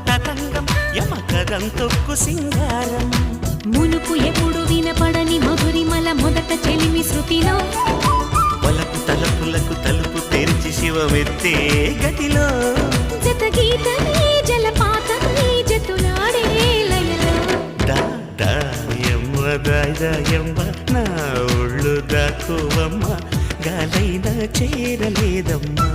తతంగం యమకదంతొక్కు సింగారం మునుపు ఎప్పుడు వినపడని మధురిమల మొదట చెలిమి శృతిలో వలకు తలపులకు తలుపు తెరిచి శివమెత్తే గతిలో జత గీతమే జలపాతమే జతులాడే లయలో దాయమ్మ దాయమ్మ నా ఒళ్ళు దాకోవమ్మ గాలైనా చేరలేదమ్మా